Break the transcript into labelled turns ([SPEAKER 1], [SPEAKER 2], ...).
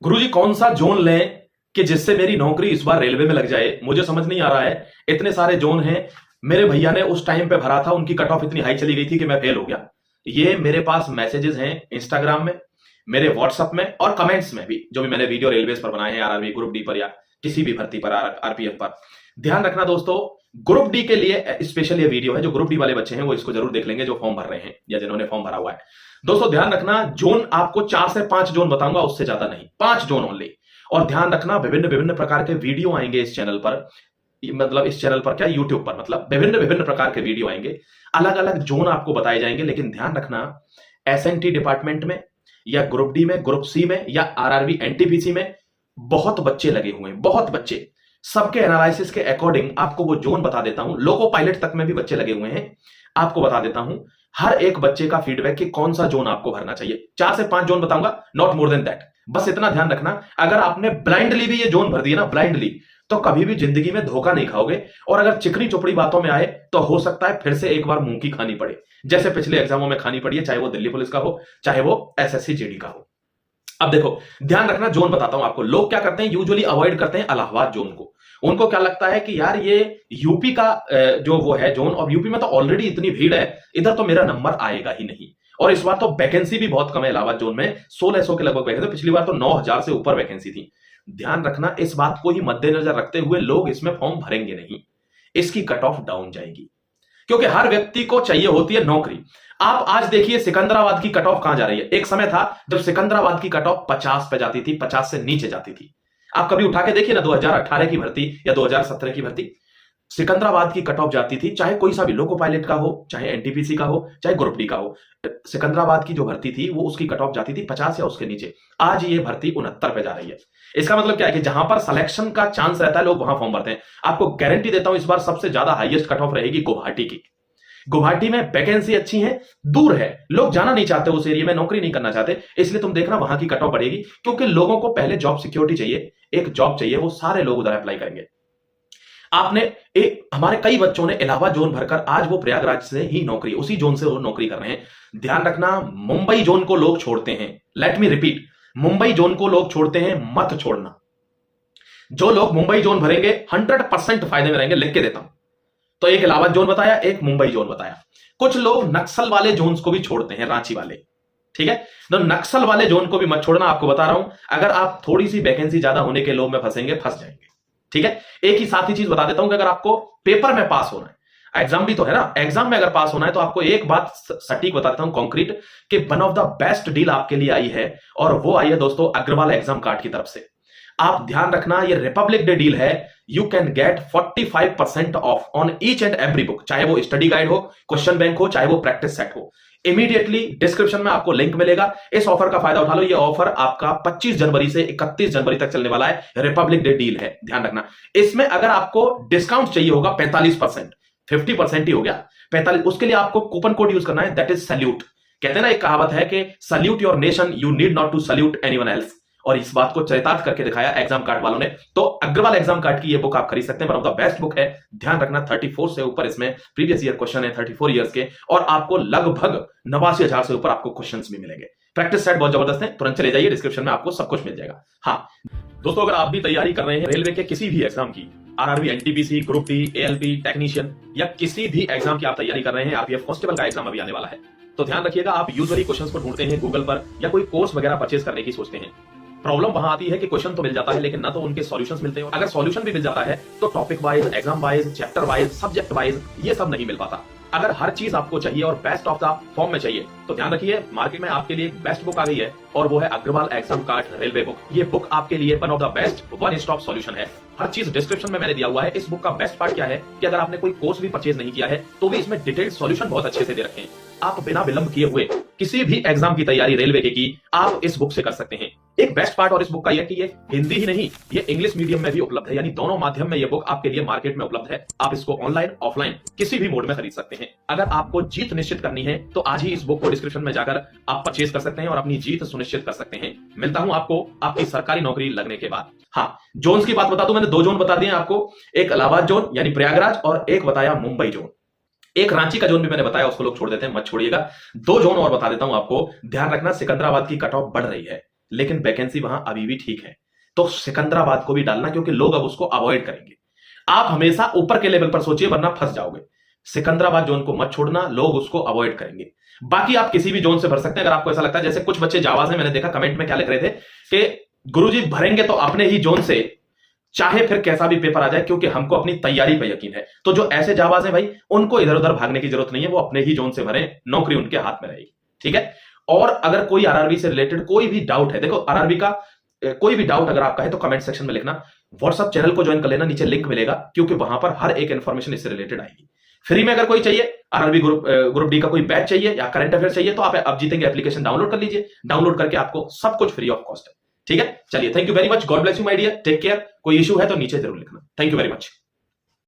[SPEAKER 1] गुरुजी कौन सा जोन लें कि जिससे मेरी नौकरी इस बार रेलवे में लग जाए? मुझे समझ नहीं आ रहा है। इतने सारे जोन हैं। मेरे भैया ने उस टाइम पे भरा था, उनकी कट ऑफ इतनी हाई चली गई थी कि मैं फेल हो गया। ये मेरे पास मैसेजेस हैं इंस्टाग्राम में, मेरे व्हाट्सएप में और कमेंट्स में भी, जो भी मैंने वीडियो रेलवेज पर बनाए हैं, आरआरबी, ग्रुप डी पर या किसी भी भर्ती पर, आरपीएफ पर। ध्यान रखना दोस्तों, ग्रुप डी के लिए स्पेशल ये वीडियो है। जो ग्रुप डी वाले बच्चे हैं वो इसको जरूर देख लेंगे, जो फॉर्म भर रहे हैं या जिन्होंने फॉर्म भरा हुआ है। दोस्तों ध्यान रखना, जोन आपको 4 से 5 जोन बताऊंगा, उससे ज्यादा नहीं, 5 जोन ओनली। और ध्यान रखना, विभिन्न विभिन्न प्रकार के वीडियो आएंगे इस चैनल पर, मतलब इस चैनल पर क्या, यूट्यूब पर, मतलब विभिन्न विभिन्न प्रकार के वीडियो आएंगे, अलग अलग जोन आपको बताए जाएंगे। लेकिन ध्यान रखना, एसएनटी डिपार्टमेंट में या ग्रुप डी में, ग्रुप सी में या आरआरबी एनटीपीसी में बहुत बच्चे लगे हुए हैं, बहुत बच्चे। सबके एनालिसिस के अकॉर्डिंग आपको वो जोन बता देता हूं। लोको पायलट तक में भी बच्चे लगे हुए हैं, आपको बता देता हूं हर एक बच्चे का फीडबैक कि कौन सा जोन आपको भरना चाहिए। 4 से 5 जोन बताऊंगा, नॉट मोर देन दैट। बस इतना ध्यान रखना, अगर आपने ब्लाइंडली भी ये जोन भर दिया ना, ब्लाइंडली, तो कभी भी जिंदगी में धोखा नहीं खाओगे। और अगर चिकनी चुपड़ी बातों में आए तो हो सकता है फिर से एक बार मुंह की खानी पड़े, जैसे पिछले एग्जामों में खानी पड़ी है, चाहे वो दिल्ली पुलिस का हो, चाहे वो एसएससी जीडी का हो। अब देखो ध्यान रखना, जोन बताता हूं आपको। लोग क्या करते हैं, यूजुअली अवॉइड करते हैं इलाहाबाद जोन को। उनको क्या लगता है कि यार ये यूपी का जो वो है जोन, और यूपी में तो ऑलरेडी इतनी भीड़ है, इधर तो मेरा नंबर आएगा ही नहीं। और इस बार तो वैकेंसी भी बहुत कम है इलाहाबाद जोन में, 1600 के लगभग वैकेंसी। पिछली बार तो 9000 से ऊपर वैकेंसी थी। ध्यान रखना, इस बात को ही मद्देनजर रखते हुए लोग इसमें फॉर्म भरेंगे नहीं, इसकी कट ऑफ डाउन जाएगी, क्योंकि हर व्यक्ति को चाहिए होती है नौकरी। आप आज देखिए सिकंदराबाद की कट ऑफ कहां जा रही है। एक समय था जब सिकंदराबाद की कट ऑफ 50 पे जाती थी, 50 से नीचे जाती थी। आप कभी उठा के देखिए ना, 2018 की भर्ती या 2017 की भर्ती, सिकंदराबाद की कट ऑफ जाती थी, चाहे कोई सा भी, लोको पायलट का हो, चाहे एनटीपीसी का हो, चाहे ग्रुप डी का हो। सिकंदराबाद की जो भर्ती थी वो उसकी कट ऑफ जाती थी 50 या उसके नीचे। आज ये भर्ती 69 पे जा रही है। इसका मतलब क्या है कि जहां पर सिलेक्शन का चांस रहता है, लोग वहां फॉर्म भरते हैं। आपको गारंटी देता हूं, इस बार सबसे ज्यादा हाईएस्ट कट ऑफ रहेगी गुवाहाटी की। गुवाहाटी में वैकेंसी अच्छी है, दूर है, लोग जाना नहीं चाहते उस एरिया में, नौकरी नहीं करना चाहते, इसलिए तुम देखना वहां की कट ऑफ बढ़ेगी। क्योंकि लोगों को पहले जॉब सिक्योरिटी चाहिए, एक जॉब चाहिए, वो सारे लोग उधर अप्लाई करेंगे। हमारे कई बच्चों ने इलाहाबाद जोन भरकर आज वो प्रयागराज से ही नौकरी, उसी जोन से वो नौकरी कर रहे हैं। ध्यान रखना, मुंबई जोन को लोग छोड़ते हैं। Let me repeat, Mumbai zone को लोग छोड़ते हैं, मत छोड़ना। जो लोग मुंबई जोन भरेंगे 100% फायदे में रहेंगे, लिख के देता हूं। तो एक इलाहाबाद जोन बताया, एक मुंबई जोन बताया। कुछ लोग नक्सल वाले जोन्स को भी छोड़ते हैं, रांची वाले, ठीक है। तो नक्सल वाले जोन को भी मत छोड़ना, आपको बता रहा हूं। अगर आप थोड़ी सी वैकेंसी ज्यादा होने के लोभ में फंसेंगे, फंस जाएंगे, ठीक है। एक ही साथ ही चीज बता देता हूं कि अगर आपको पेपर में पास होना है, एग्जाम भी तो है ना, एग्जाम में अगर पास होना है, तो आपको एक बात सटीक बता देता हूं, कॉन्क्रीट, कि one of the best deal आपके लिए आई है, और वो आई है दोस्तों अग्रवाल एग्जाम कार्ड की तरफ से। आप ध्यान रखना, ये रिपब्लिक डे डील है। You can get 45% of on each and every book, चाहे वो स्टडी गाइड हो, क्वेश्चन बैंक हो, चाहे वो प्रैक्टिस सेट हो। इमीडिएटली डिस्क्रिप्शन में आपको लिंक मिलेगा, इस ऑफर का फायदा उठा लो। ये ऑफर आपका 25 जनवरी से 31 जनवरी तक चलने वाला है, रिपब्लिक डे डील है, ध्यान रखना। इसमें अगर आपको डिस्काउंट चाहिए होगा 45%, 50% ही हो गया, 45, उसके लिए आपको कूपन कोड यूज करना है, दैट इज सैल्यूट। कहते हैं ना, एक कहावत है कि salute your nation, you need not to salute anyone else. और इस बात को चरितार्थ करके दिखाया एग्जाम कार्ड वालों ने। तो अग्रवाल एग्जाम कार्ड की ये बुक आप खरीद सकते हैं, one of the best book है। ध्यान रखना, 34 से ऊपर इसमें प्रीवियस ईयर क्वेश्चन है, 34 ईयर्स के, और आपको लगभग 89,000 से ऊपर आपको क्वेश्चंस भी मिलेंगे। प्रैक्टिस सेट बहुत जबरदस्त है, तुरंत चले जाइए, डिस्क्रिप्शन में आपको सब कुछ मिल जाएगा। हाँ दोस्तों, अगर आप भी तैयारी कर रहे हैं रेलवे के किसी भी एग्जाम की, RRB, NTPC, group D, ALP, technician, या किसी भी एग्जाम की आप तैयारी कर रहे हैं, आरपीएफ कांस्टेबल का एग्जाम अभी आने वाला है, तो ध्यान रखिएगा, आप यूजुअली क्वेश्चंस को ढूंढते हैं गूगल पर, या कोई कोर्स वगैरह परचेज करने की सोचते हैं। प्रॉब्लम वहां आती है कि क्वेश्चन तो मिल जाता है, लेकिन ना तो उनके सॉल्यूशंस मिलते हैं। अगर सॉल्यूशन भी मिल जाता है तो topic wise, exam wise, chapter wise, subject wise, ये सब नहीं मिल पाता। अगर हर चीज आपको चाहिए और बेस्ट ऑफ द फॉर्म में चाहिए, तो ध्यान रखिए, मार्केट में आपके लिए एक बेस्ट बुक आ गई है, और वो है Agarwal exam card railway book. ये बुक आपके लिए one of the best one stop solution है। हर चीज डिस्क्रिप्शन में मैंने दिया हुआ है। इस बुक का बेस्ट पार्ट क्या है कि अगर आपने कोई कोर्स भी परचेज नहीं किया है, तो भी इसमें डिटेल्ड सॉल्यूशन बहुत अच्छे से दे रखे हैं। आप बिना विलंब किए हुए किसी भी एग्जाम की तैयारी रेलवे की आप इस बुक से कर सकते हैं। एक बेस्ट पार्ट और इस बुक का यह कि ये हिंदी ही नहीं, ये इंग्लिश मीडियम में भी उपलब्ध है, यानी दोनों माध्यम में ये बुक आपके लिए मार्केट में उपलब्ध है। आप इसको ऑनलाइन, ऑफलाइन, किसी भी मोड में खरीद सकते हैं। अगर आपको जीत निश्चित करनी है, तो आज ही इस बुक को डिस्क्रिप्शन में जाकर आप परचेज कर सकते हैं और अपनी जीत सुनिश्चित कर सकते हैं। मिलता हूं आपको आपकी सरकारी नौकरी लगने के बाद। हाँ, जोन्स की बात बता दूं, मैंने 2 जोन बता दिए आपको, एक इलाहाबाद जोन यानी प्रयागराज, और एक बताया मुंबई जोन। एक रांची का जोन भी मैंने बताया, उसको लोग छोड़ देते हैं, मत छोड़िएगा। 2 जोन और बता देता हूं आपको। ध्यान रखना, सिकंदराबाद की कट ऑफ बढ़ रही है, लेकिन वैकेंसी वहां अभी भी ठीक है। तो सिकंदराबाद को भी डालना, क्योंकि लोग अब उसको अवॉइड करेंगे। आप हमेशा ऊपर के लेवल पर सोचिए, वरना फंस जाओगे। सिकंदराबाद जोन को मत छोड़ना, लोग उसको अवॉइड करेंगे। बाकी आप किसी भी जोन से भर सकते हैं अगर आपको ऐसा लगता है। जैसे कुछ बच्चे जावा से, मैंने देखा कमेंट में क्या लिख रहे थे कि गुरुजी भरेंगे तो अपने ही जोन से, चाहे फिर कैसा भी पेपर आ जाए, क्योंकि हमको अपनी तैयारी पर यकीन है। तो जो ऐसे जाबाज हैं भाई, उनको इधर उधर भागने की जरूरत नहीं है, वो अपने ही जोन से भरें, नौकरी उनके हाथ में रहेगी। ठीक है। और अगर कोई आरआरबी से रिलेटेड कोई भी डाउट है, देखो आरआरबी का कोई भी डाउट अगर आपका है तो कमेंट सेक्शन में लिखना। व्हाट्सएप चैनल को ज्वाइन कर लेना, नीचे लिंक मिलेगा, क्योंकि वहां पर हर एक इंफॉर्मेशन इससे रिलेटेड आएगी। फ्री में अगर कोई चाहिए, आरआरबी ग्रुप डी का कोई बैच चाहिए या करंट अफेयर चाहिए, तो आप अब जीतेंगे एप्लीकेशन डाउनलोड कर लीजिए। डाउनलोड करके आपको सब कुछ फ्री ऑफ कॉस्ट है। ठीक है, चलिए, thank you very much, God bless you my dear, take care. कोई इशू है तो नीचे जरूर लिखना। Thank you very much.